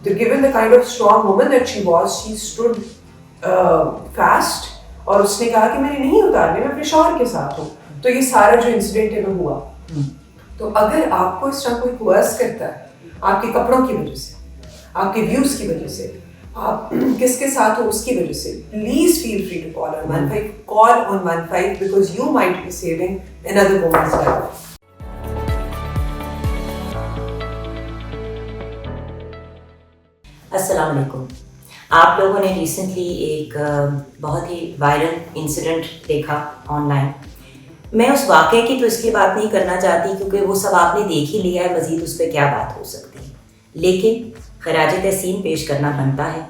given the kind of strong woman that she was, she stood fast اور اس نے کہا کہ میں نے نہیں اتارنے, میں اپنے شوہر کے ساتھ ہوں. تو یہ سارا جو انسیڈنٹ ہے وہ ہوا. تو اگر آپ کو اس طرح کوئی کوئرس کرتا ہے آپ کے کپڑوں کی وجہ سے, آپ کے ویوز کی وجہ سے, آپ کس کے ساتھ ہو اس کی وجہ سے, please feel free to call on 15. Call on 15 because you might be saving another woman's life. السلام علیکم. آپ لوگوں نے ریسنٹلی ایک بہت ہی وائرل انسیڈنٹ دیکھا آن لائن. میں اس واقعے کی تو اس لیے بات نہیں کرنا چاہتی کیونکہ وہ سب آپ نے دیکھ ہی لیا ہے, مزید اس پہ کیا بات ہو سکتی ہے. لیکن خراج تحسین پیش کرنا بنتا ہے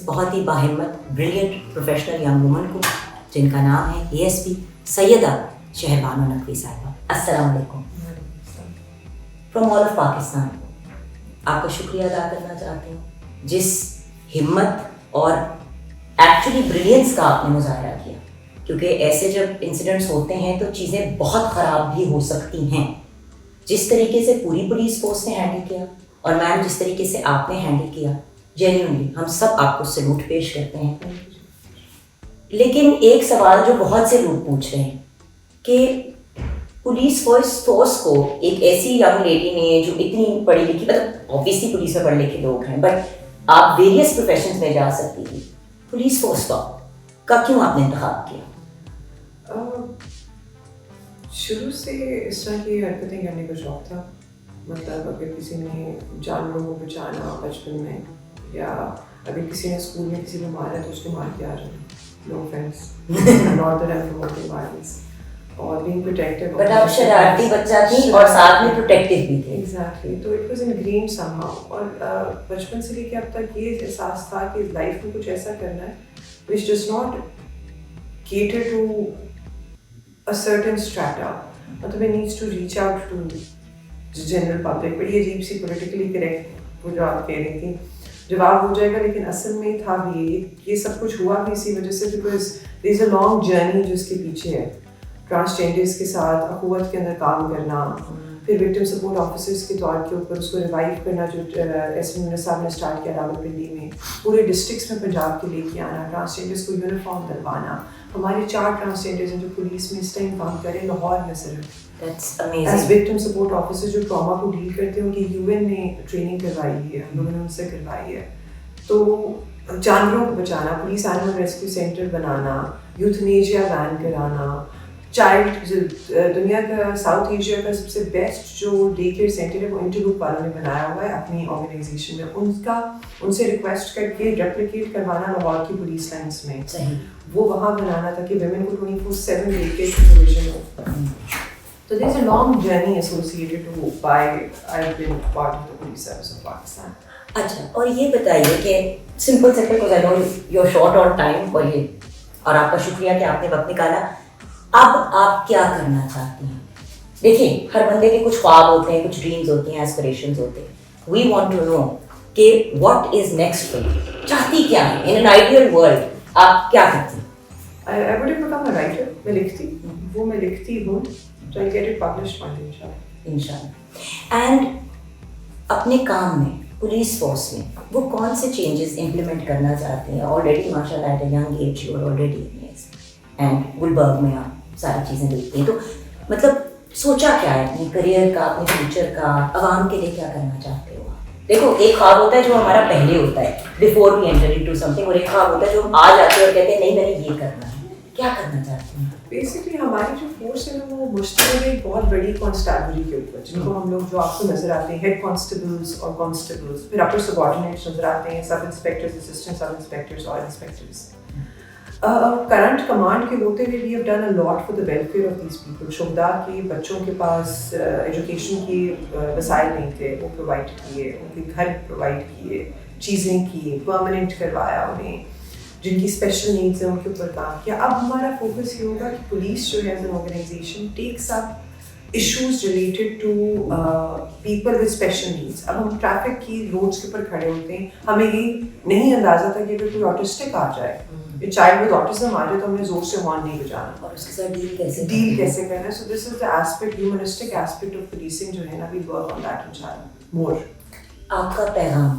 بہت ہی باہمت بریلینٹ پروفیشنل ینگ وومن کو, جن کا نام ہے ASP سیدہ شہربانو نقوی صاحبہ. السلام علیکم. فرام آل آف پاکستان آپ کا شکریہ ادا کرنا چاہتی ہوں جس ہمت اور ایکچولی بریلینس کا آپ نے مظاہرہ کیا, کیونکہ ایسے جب انسیڈنٹس ہوتے ہیں تو چیزیں بہت خراب بھی ہو سکتی ہیں. جس طریقے سے پوری پولیس فورس نے ہینڈل کیا اور میم جس طریقے سے آپ نے ہینڈل کیا, جینیونلی ہم سب آپ کو سلوٹ پیش کرتے ہیں. لیکن ایک سوال جو بہت سے لوگ پوچھ رہے ہیں کہ پولیس فورس کو ایک ایسی ینگ لیڈی نے جو اتنی پڑھی لکھی, مطلب اوبیسلی پولیس میں پڑھے لکھے لوگ ہیں بٹ آپ ویریس پروفیشنز میں جا سکتی تھی, پولیس فورس کا کیوں آپ نے انتخاب کیا؟ شروع سے اس طرح کی حرکتیں کرنے کا شوق تھا. مطلب اگر کسی نے جانوروں کو بچانا بچپن میں, یا اگر کسی نے اسکول میں کسی کو مارا تو اس کو مار کے آ جانا, no offence, not that I am promoting violence, اور being protective. بٹ آپ شرارتی بچہ تھی اور ساتھ میں پروٹیکٹیو بھی تھے. ایگزیکٹلی, تو it was ingrained some how. اور بچپن سے لے کے اب تک یہ احساس تھا کہ لائف میں کچھ ایسا کرنا ہے which does not cater to a certain strata. مطلب it needs to reach out to general public. بڑی عجیب سی پولیٹیکلی کریکٹ وہ جو آپ کہہ رہی تھی جواب ہو جائے گا, لیکن اصل میں تھا بھی یہ سب کچھ ہوا بھی اسی وجہ سے because there is a long journey جو اس کے پیچھے ہے. ٹرانسجینڈرس کے ساتھ اخوت کے اندر کام کرنا, پھر وکٹم سپورٹ آفیسرس کے طور کے اوپر اس کو ریوائیو کرنا جو ایس ایم یونس صاحب نے اسٹارٹ کیا راولپنڈی میں, پورے ڈسٹرکٹس میں پنجاب کے لے کے آنا, ٹرانسجینڈرس کو یونیفارم دلوانا. ہمارے 4 ٹرانسجینڈرز ہیں جو پولیس میں اس ٹائم کام کریں لاہور میں صرف ایز وکٹم سپورٹ آفیسر جو ٹراما کو ڈیل کرتے ہیں. ان کی UN نے ٹریننگ کروائی ہے, ہم لوگوں نے ان سے کروائی ہے. تو جانوروں کو بچانا, پولیس اینیمل ریسکیو سینٹر بنانا, یوتھنیجیا بین کرانا, چائلڈ دنیا کا ساؤتھ ایشیا کا سب سے بیسٹ جو ڈے کیئر سینٹر ہے وہ انٹرگروپ والوں نے بنایا ہوا ہے اپنی آرگنائزیشن میں. ان سے ریکویسٹ کر کے ریپلیکیٹ کروانا لاہور کی پولیس لائنس میں, وہ وہاں بنانا تاکہ ویمن کو 24/7 ڈے کیئر کی پروویژن ہو. تو there is a long journey associated to by I have been part of the police service of Pakistan. اچھا, اور یہ بتائیے کہ simple because I know you are short on time, اور آپ کا شکریہ کہ آپ نے وقت نکالا. اب آپ کیا کرنا چاہتی ہیں؟ دیکھیں ہر بندے کے کچھ خواب ہوتے ہیں, کچھ ڈریمز ہوتی ہیں, ایسپریشنز ہوتے ہیں. وی وانٹ ٹو نو کہ what is next for you, چاہتی کیا ہے ان این آئیڈیل ورلڈ, آپ کیا کرتی ہیں؟ I would have become a writer. میں لکھتی ہوں. So I'll get it published one day, انشاءاللہ. اینڈ اپنے کام میں پولیس فورس میں وہ کون سے چینجز امپلیمنٹ کرنا چاہتے ہیں؟ آلریڈی ماشاء اللہ at a young age you are already and Gulberg میں آپ ساری چیزیں دیکھتے ہیں, تو مطلب سوچا کیا ہے اپنے کریئر کا, اپنے فیوچر کا, عوام کے لیے کیا کرنا چاہتے ہو؟ دیکھو ایک خواب ہوتا ہے جو ہمارا پہلے ہوتا ہے before we enter into something, اور ایک خواب ہوتا ہے جو ہم آ جاتے ہیں اور کہتے ہیں نہیں میں نے یہ کرنا ہے. کیا کرنا چاہتے ہیں؟ بیسکلی ہماری جو فورس ہے وہ مشتمل ہے ایک بہت بڑی کانسٹیبلری کے اوپر, جن کو ہم لوگ جو آپ کو نظر آتے ہیں ہیڈ کانسٹیبلز اور کانسٹیبلز, پھر اپر سب آرڈینیٹس نظر آتے ہیں, sub inspectors, assistant sub inspectors اور انسپیکٹرز. کرنٹ کمانڈ کے ہوتے ہوئے we have done a lot for the welfare of these people. شہداء کے بچوں کے پاس ایجوکیشن کی وسائل نہیں تھے, وہ پرووائڈ کیے, ان کے گھر پرووائڈ کیے, چیزیں کی, پرماننٹ کروایا انہیں, جن کی اسپیشل نیڈس ہیں ان کے اوپر کام کیا. اب ہمارا فوکس یہ ہوگا کہ پولیس جو ہے as an organization takes up issues related to people with special needs. اب ہم ٹریفک کی روڈس کے اوپر کھڑے ہوتے ہیں, ہمیں یہ نہیں اندازہ تھا کہ اگر کوئی آٹسٹک آ جائے, چائلڈ ود آٹزم آ جائے, تو ہم نے زور سے ہارن نہیں بجانا اور اس کے ساتھ ڈیل کیسے کرنا ہے. So this is the aspect, humanistic aspect of policing جو ہے نا, وی ورک آن دیٹ انشاءاللہ مور. آپ کا پیغام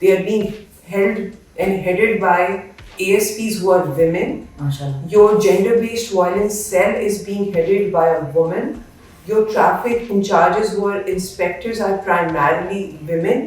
they are being held and headed by ASPs who are women. Your gender-based violence cell is being headed by a woman. Your traffic in charges who are inspectors are primarily women.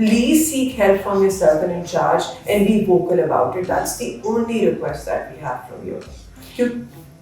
Please seek help from your circle in charge and be vocal about it. That's the only request that we have from you.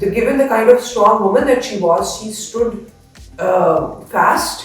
given the kind of strong woman that she was, she stood fast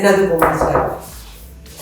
another woman's life.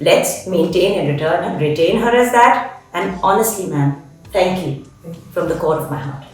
Let's maintain and retain her as that. And honestly, ma'am, thank you from the core of my heart.